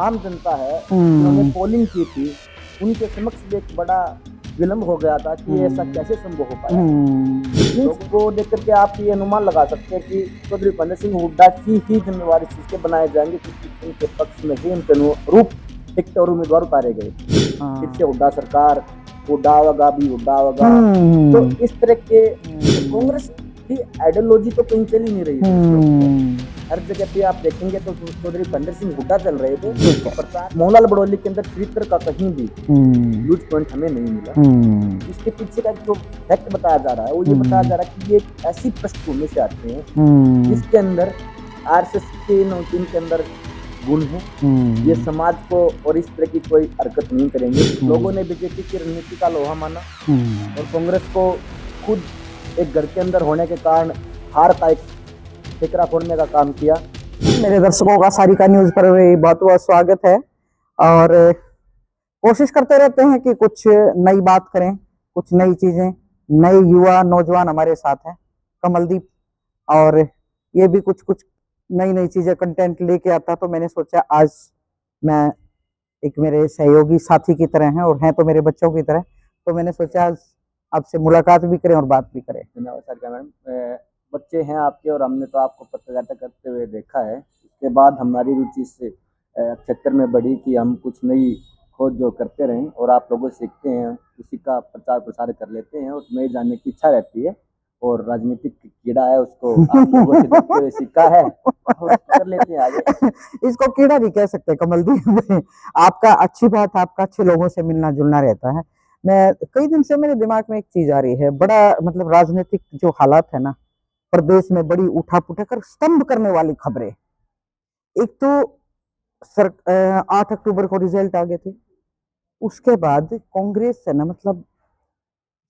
आम जनता है उन्होंने पोलिंग की थी, उनके समक्ष भी एक बड़ा विलंब हो गया था कि ऐसा कैसे संभव हो पाया। लोगों को देख करके आप ये अनुमान लगा सकते हैं कि चौधरी भूपेंद्र सिंह हुड्डा की ही जिम्मेवारी चीज के बनाए जाएंगे, क्योंकि उनके पक्ष में ही उनके अनुरूप टिकट और उम्मीदवार उतारे गए। फिर से हुड्डा सरकार, हुड्डा वगा भी हुड्डा वगा, तो इस तरह के कांग्रेस की आइडियोलॉजी तो कहीं चल ही नहीं रही है। हर जगह पे आप देखेंगे तो चौधरी भूपेंद्र सिंह हुड्डा चल रहे थे प्रचार। मोहनलाल बड़ौली के अंदर चरित्र का कहीं भी यूज पॉइंट हमें नहीं मिला। इसके पीछे का जो फैक्ट बताया जा रहा है वो ये बताया जा रहा है कि ये एक ऐसी पृष्ठभूमि से आते हैं जिसके अंदर आरएसएस के के अंदर गुण है। ये समाज को और इस तरह की कोई हरकत नहीं करेंगे। लोगों ने बीजेपी की रणनीति का लोहा माना और कांग्रेस को खुद एक घर के अंदर होने के कारण हार का एक ठिकरा फोड़ने का काम किया। मेरे दर्शकों का सारिका न्यूज पर बहुत बहुत स्वागत है और कोशिश करते रहते हैं कि कुछ नई बात करें, कुछ नई चीजें, नए युवा नौजवान हमारे साथ हैं कमलदीप, और ये भी कुछ कुछ नई नई चीजें कंटेंट लेके आता। तो मैंने सोचा आज मैं एक मेरे सहयोगी साथी की तरह हैं और हैं तो मेरे बच्चों की तरह, तो मैंने सोचा आज आपसे मुलाकात भी करें और बात भी करें। धन्यवाद सारिका मैडम। बच्चे हैं आपके और हमने तो आपको पत्रकारिता करते हुए देखा है। इसके बाद हमारी रुचि इस क्षेत्र में बढ़ी कि हम कुछ नई खोज जो करते रहें और आप लोगों से सीखते हैं, उसी का प्रचार प्रसार कर लेते हैं और नए जानने की इच्छा रहती है। और राजनीतिक कीड़ा है उसको आप लोगों से देखते हुए सीखा है और कर लेते हैं आगे। इसको कीड़ा नहीं कह सकते कमलदीप। आपका अच्छी बात, आपका अच्छे लोगों से मिलना जुलना रहता है। मैं कई दिन से मेरे दिमाग में एक चीज आ रही है, बड़ा मतलब राजनीतिक जो हालात है ना प्रदेश में, बड़ी उठा पुठा कर स्तंभ करने वाली खबरें। एक तो 8 अक्टूबर को रिजल्ट आ गए थे, उसके बाद कांग्रेस है ना मतलब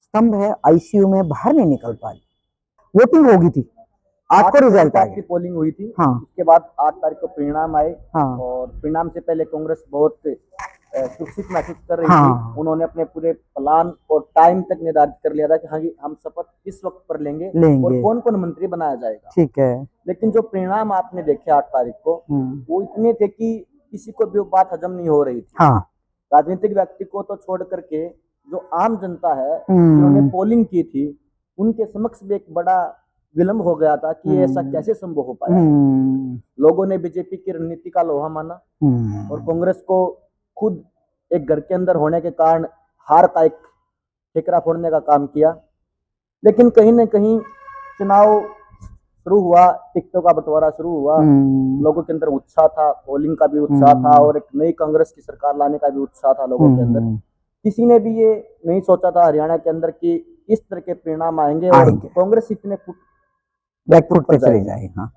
स्तंभ है, आईसीयू में बाहर नहीं निकल पाई। वोटिंग होगी थी, 8 को रिजल्ट आ गया, पोलिंग हुई थी। हाँ, उसके बाद 8 तारीख को परिणाम आए। हाँ, और परिणाम से पहले कांग्रेस बहुत सुरक्षित महसूस कर रही थी। उन्होंने अपने पूरे प्लान और टाइम तक निर्धारित कर लिया था कि हम शपथ किस वक्त पर लेंगे और कौन कौन मंत्री बनाया जाएगा। ठीक है। लेकिन जो परिणाम आपने देखे 8 तारीख को, वो इतने थे कि किसी को भी बात हजम नहीं हो रही थी। हाँ। राजनीतिक व्यक्ति को तो छोड़ करके जो आम जनता है जिन्होंने पोलिंग की थी, उनके समक्ष भी एक बड़ा विलंब हो गया था कि ऐसा कैसे संभव हो पाया। लोगों ने बीजेपी की रणनीति का लोहा माना और कांग्रेस को खुद एक घर के अंदर होने के कारण हार का एक ठिकरा फोड़ने का काम किया। लेकिन कहीं न कहीं चुनाव शुरू हुआ, टिकटों का बंटवारा शुरू हुआ, लोगों के अंदर उत्साह था, पोलिंग का भी उत्साह था और एक नई कांग्रेस की सरकार लाने का भी उत्साह था लोगों के अंदर। किसी ने भी ये नहीं सोचा था हरियाणा के अंदर कि इस तरह के परिणाम आएंगे और कांग्रेस इतने बैकफुट पर चली जाएगी। हाँ।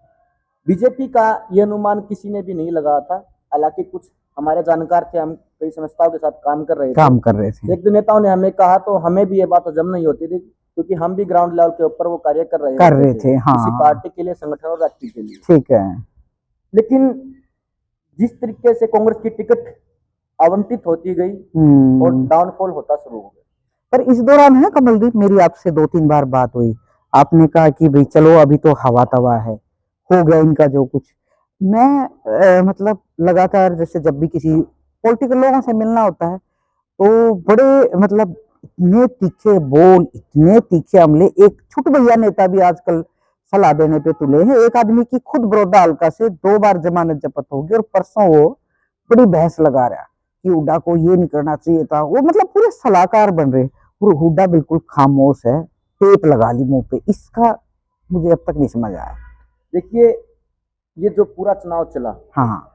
बीजेपी का ये अनुमान किसी ने भी नहीं लगाया था। हालांकि कुछ हमारे जानकार थे, हम कई संस्थाओं के साथ काम कर रहे थे। एक दो नेताओं ने हमें कहा तो हमें भी ये बात हजम नहीं होती थी, क्योंकि हम भी ग्राउंड लेवल के ऊपर वो कार्य कर रहे थे। हाँ। किसी पार्टी के लिए, संगठन और व्यक्ति के लिए। ठीक है। लेकिन जिस तरीके से कांग्रेस की टिकट आवंटित होती गई और डाउनफॉल होता शुरू हो गया। पर इस दौरान है कमलदीप, मेरी आपसे 2-3 बार बात हुई, आपने कहा कि भाई चलो अभी तो हवा तवा है, हो गया इनका जो कुछ। मैं मतलब लगातार जैसे जब भी किसी पॉलिटिकल लोगों से मिलना होता है तो बड़े मतलब इतने तीखे बोल, इतने तीखे हमले। एक छुट भैया नेता भी आजकल सलाह देने पे तुले हैं। एक आदमी की खुद बड़ौदा हल्का से 2 बार जमानत जब्त होगी और परसों वो बड़ी बहस लगा रहा कि हुड्डा को ये नहीं करना चाहिए था। वो मतलब पूरे सलाहकार बन रहे और हुड्डा बिल्कुल खामोश है, टेप लगा ली मुंह पे। इसका मुझे अब तक नहीं समझ आया। देखिए, ये जो पूरा चुनाव चला, हाँ,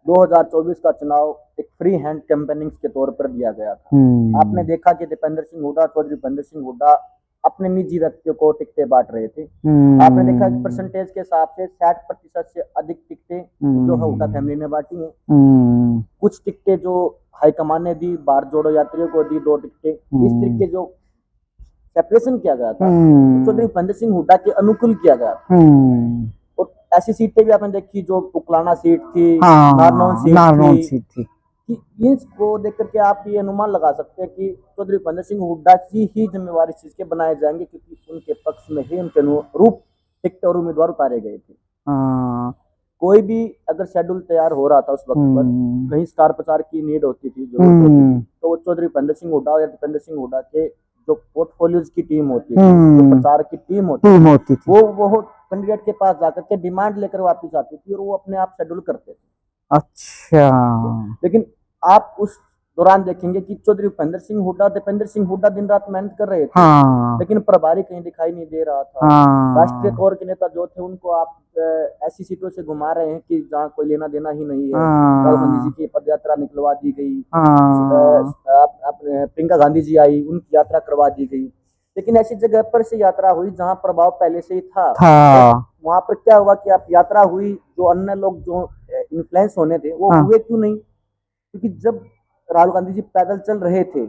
2024 का चुनाव एक फ्री हैंड कैंपेनिंग के तौर पर दिया गया था। आपने देखा कि दीपेंद्र सिंह हुड्डा, चौधरी भूपेंद्र सिंह हुड्डा अपने निजी व्यक्तियों को टिकटें बांट रहे थे। आपने देखा कि परसेंटेज के हिसाब से 60% से अधिक टिकटें जो है हुड्डा फैमिली ने बांटी हैं। कुछ टिकटें जो हाईकमान ने दी, बाहर जोड़ो यात्रियों को दी 2 टिकटें। इस तरीके जो सेपरेशन किया गया था चौधरी भूपेंद्र सिंह हुड्डा के अनुकूल किया गया था। और ऐसी सीटें भी आपने देखी जो पुकलाना सीट थी, नारनौल सीट थी कि इसको देख करके आप ये अनुमान लगा सकते हैं कि चौधरी भूपेंद्र सिंह हुड्डा की ही जिम्मेवारी चीज के बनाए जाएंगे, क्योंकि उनके पक्ष में ही उनके अनुरूप टिकट और उम्मीदवार उतारे गए थे। कोई भी अगर शेड्यूल तैयार हो रहा था उस वक्त पर, कहीं स्टार प्रचार की नीड होती थी, जरूरत होती थी, तो वो चौधरी भूपेंद्र सिंह हुड्डा या दीपेंद्र सिंह हुड्डा के जो पोर्टफोलियोज की टीम होती थी, जो प्रचार की टीम होती थी, वो कैंडिडेट के पास जाकर के डिमांड लेकर वापस आती थी और वो अपने आप शेड्यूल करते थे। अच्छा। लेकिन आप उस दौरान देखेंगे कि चौधरी भूपेंद्र सिंह हुड्डा, दीपेंद्र सिंह हुड्डा दिन रात मेहनत कर रहे थे, लेकिन प्रभारी कहीं दिखाई नहीं दे रहा था। राष्ट्रीय तौर के नेता जो थे उनको आप ऐसी सीटों से घुमा रहे हैं कि जहाँ कोई लेना देना ही नहीं है। राहुल गांधी जी की पद यात्रा निकलवा दी गई, प्रियंका गांधी जी आई, उनकी यात्रा करवा दी गई, लेकिन ऐसी जगह पर से यात्रा हुई जहाँ प्रभाव पहले से ही था। तो वहां पर क्या हुआ कि आप यात्रा हुई, जो अन्य लोग जो इन्फ्लुएंस होने थे वो हुए क्यों नहीं? क्योंकि जब राहुल गांधी जी पैदल चल रहे थे,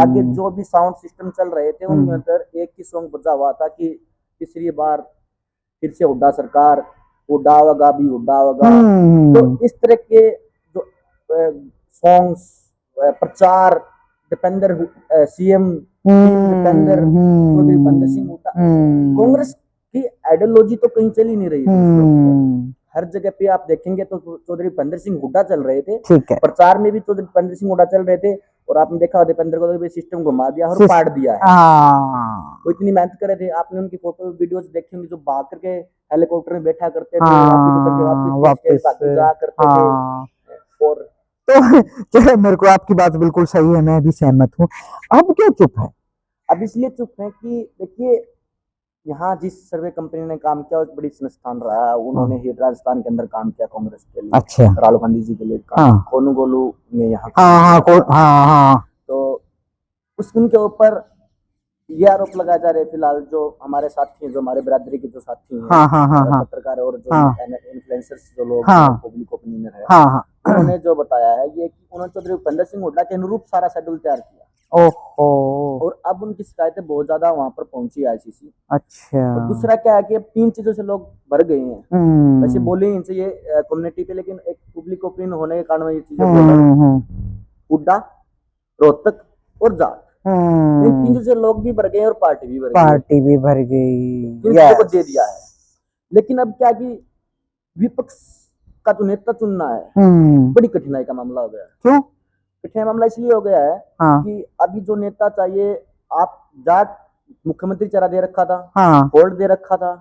आगे जो भी साउंड सिस्टम चल रहे थे उनके अंदर एक ही सॉन्ग बजा हुआ था कि तीसरी बार फिर से हुड्डा सरकार, हुड्डा होगा भी हुड्डा होगा। तो इस तरह के जो सॉन्ग्स, प्रचार, डिपेंडर सीएम, डिपेंडर चौधरी भूपेंद्र सिंह हुड्डा, कांग्रेस की आइडियोलॉजी तो कहीं चली नहीं रही थी। हर जगह पे आप देखेंगे तो चौधरी भूपेंद्र सिंह हुड्डा चल रहे थे, प्रचार में भी चौधरी भूपेंद्र सिंह हुड्डा चल रहे थे, और आपने देखा दीपेंद्र को तो सिस्टम घुमा दिया और पाट दिया है। वो इतनी मेहनत कर रहे थे, आपने उनकी फोटो वीडियोस देखी होंगी, जो भाग करके हेलीकॉप्टर में बैठा करते थे, वापस जा करते थे। और तो मेरे को आपकी बात बिल्कुल सही है, मैं भी सहमत हूँ। अब क्या चुप है? अब इसलिए चुप है कि देखिए, यहाँ जिस सर्वे कंपनी ने काम किया एक बड़ी संस्थान रहा है, उन्होंने ही राजस्थान के अंदर काम किया कांग्रेस के लिए। अच्छा। राहुल गांधी जी के लिए काम, कोनू गोलू ने यहाँ तो उनके ऊपर ये आरोप लगाया जा रहे हैं फिलहाल, जो हमारे साथी हैं, जो हमारे बिरादरी के जो साथी हैं, पत्रकार और जो इन्फ्लुएंसर्स जो लोग पब्लिक ओपिनियन है, उन्होंने जो बताया है ये कि उन्होंने चौधरी भूपेंद्र सिंह हुड्डा के अनुरूप सारा शेड्यूल तैयार किया। और अब उनकी शिकायतें बहुत ज्यादा वहां पर पहुंची आईसीसी। अच्छा। और दूसरा क्या है कि अब 3 चीजों से लोग भर गए हैं। वैसे बोले इनसे ये कम्युनिटी पे, लेकिन एक पब्लिक ओपिनियन होने के कारण ये चीजें बोल रहा हूं। हुड्डा, रोहतक और जाट, इन 3 से लोग भी भर गए और पार्टी भी भर गई, को दे दिया है। लेकिन अब क्या कि विपक्ष का जो नेता चुनना है बड़ी कठिनाई का मामला हो गया। क्यों कठिनाई मामला? इसलिए हो गया है कि अभी जो नेता चाहिए, आप जाट मुख्यमंत्री चेहरा दे रखा था, होल्ड दे रखा था,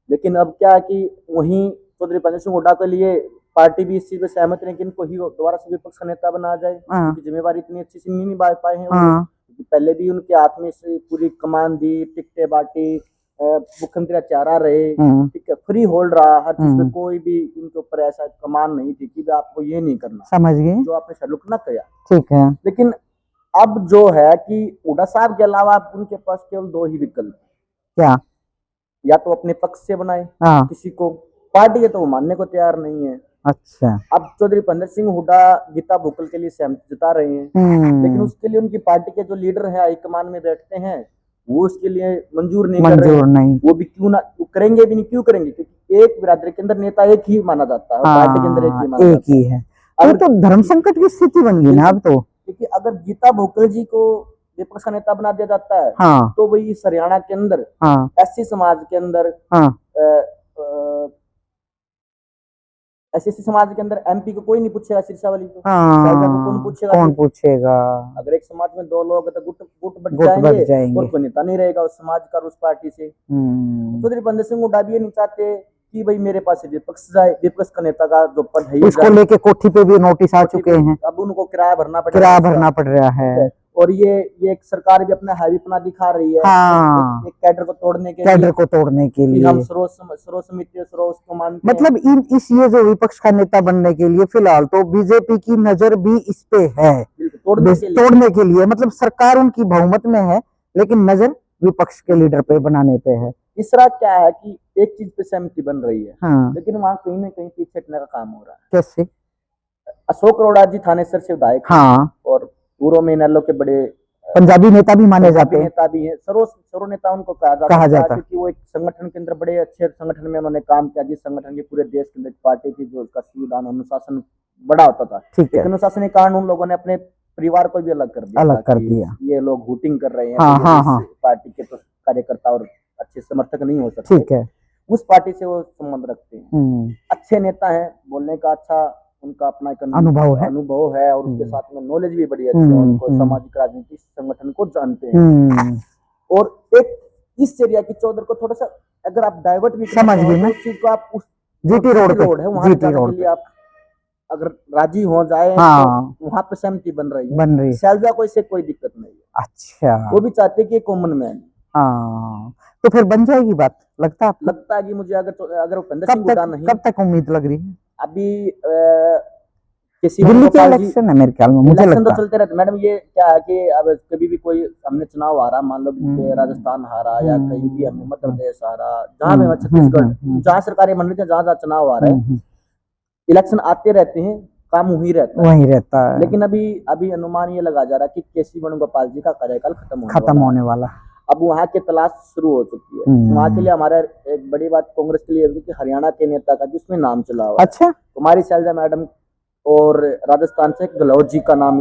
लेकिन अब क्या है कि वहीं चौधरी भूपेंद्र सिंह हुड्डा के लिए पार्टी भी इस चीज में सहमत नहीं कि इनको ही दोबारा से विपक्ष का नेता बनाया जाए, क्योंकि जिम्मेवारी इतनी अच्छी से नहीं निभा पाए हैं। पहले भी उनके हाथ में से पूरी कमान दी, टिकटें बांटी, मुख्यमंत्री चेहरा रहे, ठीक है, फ्री होल्ड रहा, हर चीज में कोई भी उनके ऊपर ऐसा कमान नहीं थी कि आपको ये नहीं करना, समझ गए, जो आपने शेड्यूल ना किया, ठीक है। लेकिन अब जो है कि हुड्डा साहब के अलावा उनके पास केवल 2 ही विकल्प, क्या? या तो अपने पक्ष से बनाए किसी को, पार्टी है तो वो मानने को तैयार नहीं है। अच्छा। अब चौधरी भूपेंद्र सिंह हुड्डा गीता भुक्कल के लिए सहमति जता रहे हैं, लेकिन उसके लिए उनकी पार्टी के जो लीडर है, हाईकमान में बैठते हैं, वो उसके लिए मंजूर नहीं कर रहे हैं। वो भी क्यों ना करेंगे, भी नहीं, क्यों करेंगे? क्योंकि एक बिरादरी के अंदर नेता एक ही माना जाता है, पार्टी के अंदर एक ही माना जाता है। अब तो धर्म संकट की स्थिति बन गई ना अब तो, क्योंकि अगर गीता भुक्कल जी को विपक्ष का नेता बना दिया जाता है, तो वही हरियाणा के अंदर एससी समाज के अंदर, एससी समाज के अंदर एमपी को कोई नहीं पूछेगा, सिरसा वाली को कौन पूछेगा? अगर एक समाज में 2 लोग तो गुट बट जाएंगे और कोई नेता नहीं रहेगा उस समाज का, उस पार्टी से। चौधरी भूपेंद्र सिंह हुड्डा भी ये नहीं चाहते कि भाई मेरे पास विपक्ष जाए, विपक्ष का नेता का जो पद है उसको लेके कोठी पे भी नोटिस आ चुके हैं, अब उनको किराया भरना पड़ रहा है। और ये एक सरकार भी अपना हैवीपना दिखा रही है, एक कैडर को तोड़ने के लिए हम सर्व समिति को मानते हैं। मतलब इस ये जो विपक्ष का नेता बनने के लिए फिलहाल तो बीजेपी की नजर भी इस पे है, तोड़ने के लिए। मतलब सरकार उनकी बहुमत में है, लेकिन नजर विपक्ष के लीडर पे बनाने पे है। तीसरा क्या है कि एक चीज पे सहमति बन रही है, लेकिन वहाँ कहीं ना कहीं पीछे हटने का काम हो रहा है। कैसे? अशोक अरोड़ा जी थानेसर से विधायक, और पूर्व में इनेलो के बड़े पंजाबी नेता भी माने जाते हैं, नेता भी है, सर्व नेता उनको कहा जाता है, क्योंकि वो एक संगठन के अंदर बड़े अच्छे संगठन में उन्होंने काम किया, जिस संगठन के पूरे देश के अंदर पार्टी थी, जो उसका संविधान अनुशासन बड़ा होता था। लेकिन अनुशासन के कारण उन लोगों ने अपने परिवार को भी अलग कर दिया, ये लोग वोटिंग कर रहे हैं, पार्टी के तो कार्यकर्ता और अच्छे समर्थक नहीं हो सकते। ठीक है। उस पार्टी से वो संबंध रखते हैं। अच्छे नेता हैं, बोलने का अच्छा उनका अपना एक अनुभव है और उसके साथ में नॉलेज भी बड़ी अच्छी है, उनको सामाजिक राजनीतिक संगठन को जानते हैं। और एक इस एरिया की चौधर को थोड़ा सा अगर आप डाइवर्ट भी समझ गए तो उस चीज को आप उस जीटी रोड है वहां जाने के लिए आप अगर राजी हो जाए तो वहां पे सहमति बन रही है। शैलजा को इससे कोई दिक्कत नहीं है। अच्छा, वो भी चाहते कि कॉमन मैन। हाँ, तो फिर बन जाएगी बात, लगता है कि मुझे अगर उपेंद्र सिंह हुड्डा नहीं, कब तक उम्मीद लग रही है? अभी दिल्ली के इलेक्शन है मेरे ख्याल में, मुझे लगता है तो चलते रहते मैडम। ये क्या है कि अब कभी भी कोई हमने चुनाव हारा, मान लो राजस्थान हारा या कहीं भी हमने मध्य प्रदेश हारा, जहाँ भी छत्तीसगढ़, जहाँ सरकारें बन रही थी, जहाँ चुनाव आ रहे हैं, इलेक्शन आते रहते हैं, काम वही रहता है। लेकिन अभी अनुमान ये लगा जा रहा है कि केसी वेणुगोपाल जी का कार्यकाल खत्म होने वाला। अब वहाँ की तलाश शुरू हो चुकी है। वहाँ के लिए हमारा एक बड़ी बात कांग्रेस के लिए कि हरियाणा के नेता का भी उसमें नाम चला हुआ। अच्छा, कुमारी शैलजा मैडम और राजस्थान से गहलोत जी का नाम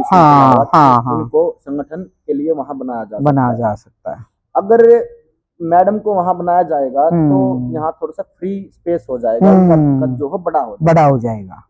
उनको संगठन के लिए वहां बनाया जा सकता है। अगर मैडम को वहां बनाया जाएगा तो यहाँ थोड़ा सा फ्री स्पेस हो जाएगा, उनका जो है बड़ा हो जाएगा।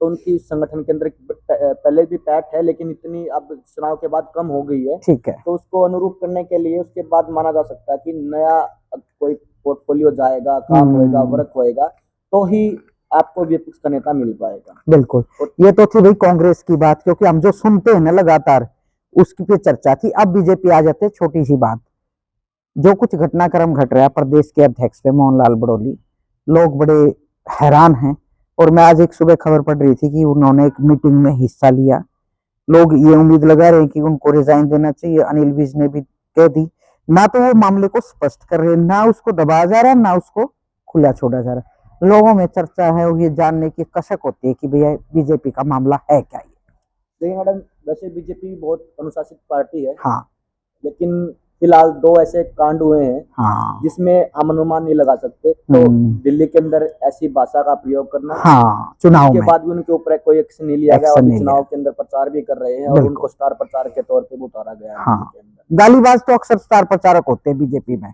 तो उनकी संगठन के अंदर पहले भी पैठ है, लेकिन इतनी अब चुनाव के बाद कम हो गई है। ठीक है, तो उसको अनुरूप करने के लिए उसके बाद माना जा सकता है कि नया कोई पोर्टफोलियो जाएगा, काम होएगा, वर्क होएगा, तो ही आपको विपक्ष का नेता मिल पाएगा। बिल्कुल, ये तो थी भाई कांग्रेस की बात, क्योंकि हम जो सुनते हैं ना लगातार उसकी पे चर्चा थी। अब बीजेपी आ जाते, छोटी सी बात, जो कुछ घटनाक्रम घट रहा है प्रदेश के अध्यक्ष पे मोहनलाल बड़ोली, लोग बड़े हैरान हैं। और मैं आज एक सुबह खबर पढ़ रही थी कि उन्होंने एक मीटिंग में हिस्सा लिया। लोग ये उम्मीद लगा रहे हैं कि उनको रिजाइन देना चाहिए। अनिल विज ने भी कह दी, ना तो वो मामले को स्पष्ट कर रहे, ना उसको दबाया जा रहा है, ना उसको खुला छोड़ा जा रहा है। लोगों में चर्चा है और ये जानने की कसक होती है कि भैया बीजेपी का मामला है क्या। ये देखिए मैडम, वैसे बीजेपी बहुत अनुशासित पार्टी है। हाँ, लेकिन फिलहाल 2 ऐसे कांड हुए हैं। हाँ, जिसमें हम अनुमान नहीं लगा सकते। तो दिल्ली के अंदर ऐसी भाषा का प्रयोग करना, हाँ, चुनाव के बाद भी उनके ऊपर कोई एक्शन नहीं लिया गया। और चुनाव के अंदर प्रचार भी कर रहे हैं और उनको स्टार प्रचारक के तौर पे उतारा गया। हाँ, गालीबाज तो अक्सर स्टार प्रचारक होते हैं बीजेपी में।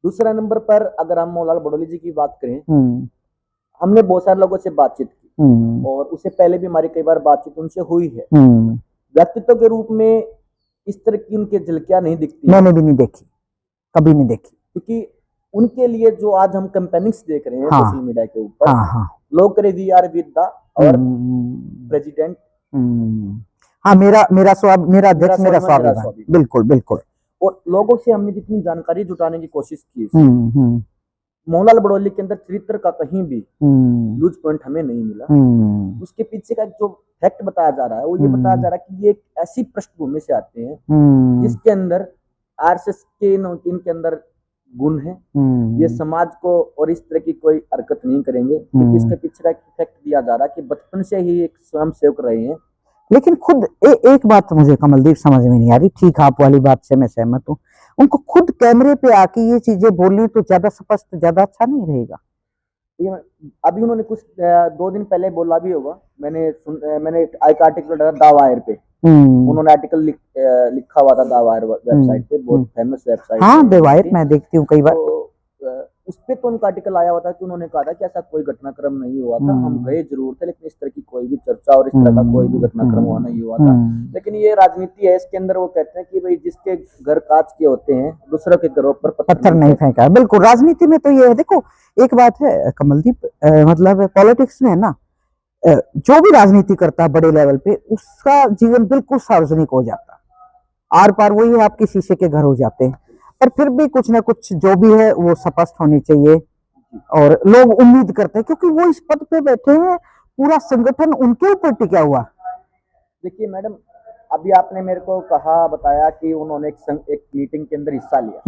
दूसरा नंबर पर अगर हम मोहनलाल बड़ोली जी की बात करें, हमने बहुत सारे लोगों से बातचीत की और उससे पहले भी हमारी कई बार बातचीत उनसे हुई है। व्यक्तित्व के रूप में इस तरह की उनके झलकियां नहीं दिखती। मैंने भी नहीं देखी, कभी नहीं देखी, क्योंकि उनके लिए जो आज हम कैंपेनिंग्स देख रहे हैं सोशल मीडिया के ऊपर, लोग करे वी आर विद द और प्रेसिडेंट। हाँ, मेरा अध्यक्ष मेरा स्वाभिमान, बिल्कुल बिल्कुल। और लोगों से हमने जितनी जानकारी जुटाने की कोशिश की, मोहनलाल बड़ोली के अंदर चरित्र का कहीं भी लूज पॉइंट हमें नहीं मिला। उसके पीछे का जो फैक्ट बताया जा रहा है वो ये बताया जा रहा है कि ये एक ऐसी पृष्ठभूमि से आते हैं जिसके अंदर आरएसएस के इनके अंदर गुण है। ये समाज को और इस तरह की कोई हरकत नहीं करेंगे, क्योंकि इसके पीछे का फैक्ट दिया जा रहा है कि बचपन से ही एक स्वयं सेवक रहे हैं। लेकिन खुद एक बात मुझे कमलदीप समझ में नहीं आ रही, ठीक आप वाली बात से मैं सहमत हूँ, उनको खुद कैमरे पे आके ये चीजें बोलनी तो ज्यादा स्पष्ट, ज्यादा अच्छा नहीं रहेगा? अभी उन्होंने कुछ 2 दिन पहले बोला भी होगा, मैंने एक आर्टिकल डाला द वायर पे। उन्होंने आर्टिकल लिखा हुआ था द वायर वेबसाइट पे, बहुत फेमस वेबसाइट। हाँ, द वायर मैं देखती हूँ कई बार। उस पे तो उनका आर्टिकल आया हुआ था कि उन्होंने कहा था कि ऐसा कोई घटनाक्रम नहीं हुआ था, हम गए जरूर थे, लेकिन इस तरह की कोई भी चर्चा और इस तरह का कोई भी घटनाक्रम हुआ नहीं हुआ था। लेकिन ये राजनीति है, इसके अंदर वो कहते हैं कि भाई जिसके घर कांच के होते हैं दूसरों के घरों पर पत्थर नहीं फेंका। बिल्कुल, राजनीति में तो ये है। देखो एक बात है कमलदीप, मतलब पॉलिटिक्स में ना, जो भी राजनीति करता है बड़े लेवल पे, उसका जीवन बिल्कुल सार्वजनिक हो जाता, आर पार वही आपके शीशे के घर हो जाते हैं। पर फिर भी कुछ ना कुछ जो भी है वो स्पष्ट होनी चाहिए और लोग उम्मीद करते हैं, क्योंकि वो इस पद पे बैठे हैं, पूरा संगठन उनके ऊपर टिका हुआ। देखिए मैडम, अभी आपने मेरे को बताया कि उन्होंने एक मीटिंग के अंदर हिस्सा लिया।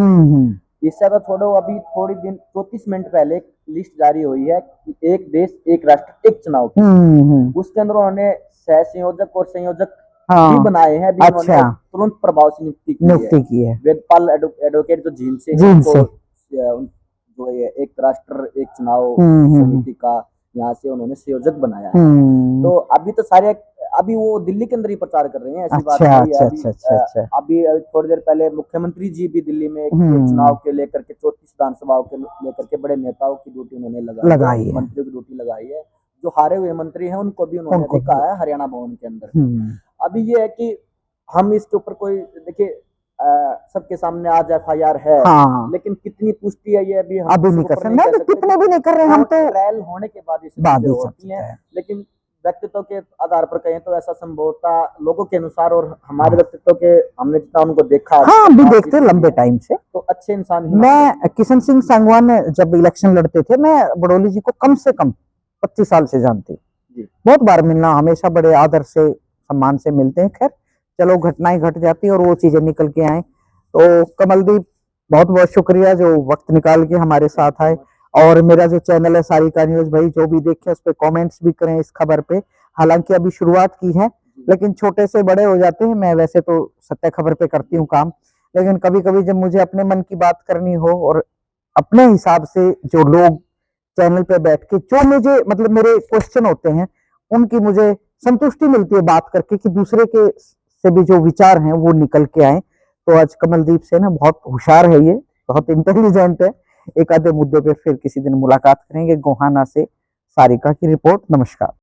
हिस्सा तो छोड़ो, अभी थोड़ी दिन 34 मिनट पहले एक लिस्ट जारी हुई है कि एक देश एक राष्ट्र एक चुनाव की। उसके अंदर उन्होंने सह संयोजक और संयोजक भी बनाए हैं। अभी उन्होंने तुरंत प्रभाव से नियुक्ति की है। वेदपाल एडवोकेट जो जींद से जो एक राष्ट्र एक चुनाव समिति का यहाँ से उन्होंने संयोजक बनाया है। तो अभी तो सारे अभी वो दिल्ली के अंदर ही प्रचार कर रहे हैं, ऐसी बात अच्छा नहीं है। अच्छा अभी अच्छा अच्छा अच्छा। अभी थोड़ी देर पहले मुख्यमंत्री जी भी दिल्ली में एक चुनाव के लेकर के 34 विधानसभाओं के लेकर के बड़े नेताओं की ड्यूटी उन्होंने लगाई है, मंत्रियों की ड्यूटी लगाई है। जो हारे हुए मंत्री हैं उनको भी उन्होंने अभी कहा है हरियाणा भवन के अंदर। अभी ये है कि हम इसके ऊपर कोई देखिए सबके सामने आज FIR है, हाँ, लेकिन कितनी पुष्टि है ये अभी हम अभी नहीं कर सकते, मैं तो कितने भी नहीं कर रहे, हम तो ट्रायल होने के बाद ये बाद ही होती हैं। लेकिन व्यक्तित्व के आधार पर कहें तो ऐसा संभवतः लोगों के अनुसार और हमारे व्यक्तित्व के हमने जितना उनको देखा, हाँ भी देखते लंबे टाइम से, तो अच्छे इंसान ही। मैं किशन सिंह सांगवान जब इलेक्शन लड़ते थे, मैं बड़ोली जी को कम से कम 25 साल से जानती, बहुत बार मिलना, हमेशा बड़े आदर से सम्मान से मिलते हैं। खैर चलो घटनाएं घट जाती है और वो चीजें निकल के आए। तो कमलदीप बहुत बहुत शुक्रिया जो वक्त निकाल के हमारे साथ आए। और मेरा जो चैनल है सारिका न्यूज, भाई जो भी देखे उस पर कमेंट्स भी करें इस खबर पे। हालांकि अभी शुरुआत की है, लेकिन छोटे से बड़े हो जाते हैं। मैं वैसे तो सत्य खबर पे करती हूँ काम, लेकिन कभी कभी जब मुझे अपने मन की बात करनी हो और अपने हिसाब से जो लोग चैनल पे बैठ के जो मुझे मतलब मेरे क्वेश्चन होते हैं, उनकी मुझे संतुष्टि मिलती है बात करके कि दूसरे के से भी जो विचार हैं वो निकल के आए। तो आज कमलदीप से ना बहुत होशियार है, ये बहुत इंटेलिजेंट है। एक आधे मुद्दे पे फिर किसी दिन मुलाकात करेंगे। गोहाना से सारिका की रिपोर्ट। नमस्कार।